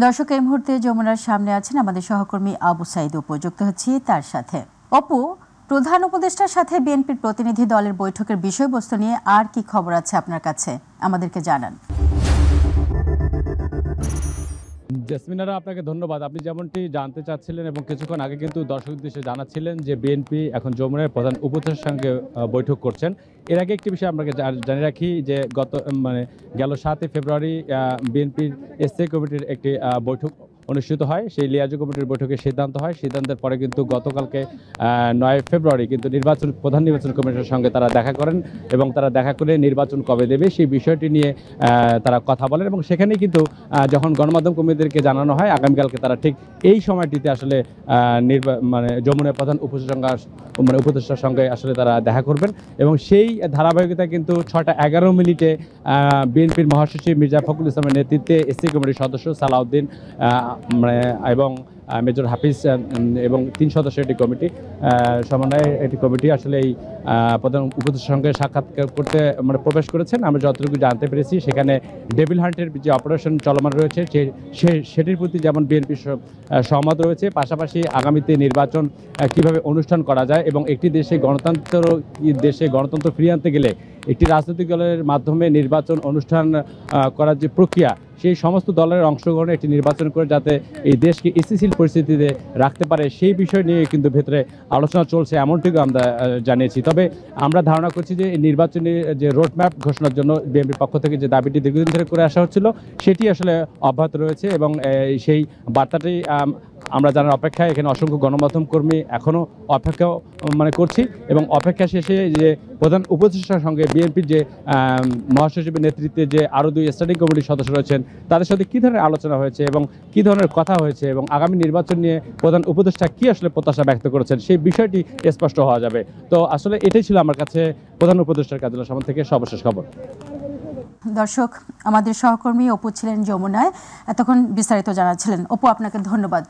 দর্শক, এই মুহূর্তে যমুনার সামনে আছেন আমাদের সহকর্মী আবু সাইদ অপু। যুক্ত হচ্ছি তার সাথে। অপু, প্রধান উপদেষ্টার সাথে বিএনপির প্রতিনিধি দলের বৈঠকের বিষয়বস্তু নিয়ে আর কি খবর আছে আপনার কাছে, আমাদেরকে জানান। জেসমিনারা, আপনাকে ধন্যবাদ। আপনি যেমনটি জানতে চাচ্ছিলেন এবং কিছুক্ষণ আগে কিন্তু দর্শক উদ্দেশ্যে জানাচ্ছিলেন যে বিএনপি এখন যমুনার প্রধান উপদেষ্টার সঙ্গে বৈঠক করছেন। এর আগে একটি বিষয় আপনাকে জানিয়ে রাখি যে গেল 7 ফেব্রুয়ারি বিএনপির স্থায়ী কমিটির একটি বৈঠক অনুষ্ঠিত হয়। সেই লিয়াজু কমিটির বৈঠকে সিদ্ধান্ত হয়। সিদ্ধান্তের পরে কিন্তু গতকালকে 9 ফেব্রুয়ারি কিন্তু প্রধান নির্বাচন কমিশনের সঙ্গে তারা দেখা করেন এবং তারা দেখা করে নির্বাচন কবে দেবে সেই বিষয়টি নিয়ে তারা কথা বলেন এবং সেখানে কিন্তু যখন গণমাধ্যম কর্মীদেরকে জানানো হয় আগামীকালকে তারা ঠিক এই সময়টিতে আসলে যমুনার প্রধান উপদেষ্টার সঙ্গে আসলে তারা দেখা করবেন এবং সেই ধারাবাহিকতা কিন্তু 6টা 11 মিনিটে বিএনপির মহাসচিব মির্জা ফখরুল ইসলামের নেতৃত্বে স্থায়ী কমিটির সদস্য সালাউদ্দিন এবং মেজর হাফিজ এবং 3 সদস্যের একটি কমিটি সমন্বয়ে একটি কমিটি আসলে এই প্রধান উপদেষ্টার সঙ্গে সাক্ষাৎ করতে প্রবেশ করেছেন। আমরা যতটুকু জানতে পেরেছি সেখানে ডেভিল হান্টের যে অপারেশন চলমান রয়েছে সেটির প্রতি যেমন বিএনপি সহমত রয়েছে, পাশাপাশি আগামীতে নির্বাচন কিভাবে অনুষ্ঠান করা যায় এবং একটি দেশে গণতন্ত্র ফিরিয়ে আনতে গেলে একটি রাজনৈতিক দলের মাধ্যমে নির্বাচন অনুষ্ঠান করার যে প্রক্রিয়া, সেই সমস্ত দলের অংশগ্রহণে একটি নির্বাচন করে যাতে এই দেশকে স্থিতিশীল পরিস্থিতিতে রাখতে পারে সেই বিষয় নিয়ে কিন্তু ভেতরে আলোচনা চলছে, এমনটিও আমরা জানিয়েছি। তবে আমরা ধারণা করছি যে এই নির্বাচনী যে রোডম্যাপ ঘোষণার জন্য বিএনপির পক্ষ থেকে যে দাবিটি দীর্ঘদিন ধরে করে আসা হচ্ছিল সেটি আসলে অব্যাহত রয়েছে এবং সেই বার্তাটি আমরা জানার অপেক্ষায়। এখানে অসংখ্য গণমাধ্যম কর্মী এখনও অপেক্ষা করছি এবং অপেক্ষা শেষে যে প্রধান উপদেষ্টার সঙ্গে বিএনপির যে মহাসচিবের নেতৃত্বে যে আরও 2 স্ট্যান্ডিং কমিটির সদস্য রয়েছেন তাদের সাথে কী ধরনের আলোচনা হয়েছে এবং কী ধরনের কথা হয়েছে এবং আগামী নির্বাচন নিয়ে প্রধান উপদেষ্টা কী আসলে প্রত্যাশা ব্যক্ত করেছেন সেই বিষয়টি স্পষ্ট হওয়া যাবে। তো আসলে এটাই ছিল আমার কাছে প্রধান উপদেষ্টার কার্যালয় সামনে থেকে সর্বশেষ খবর। দর্শক, আমাদের সহকর্মী অপু ছিলেন যমুনায়, এতক্ষণ বিস্তারিত জানাচ্ছিলেন। অপু, আপনাকে ধন্যবাদ।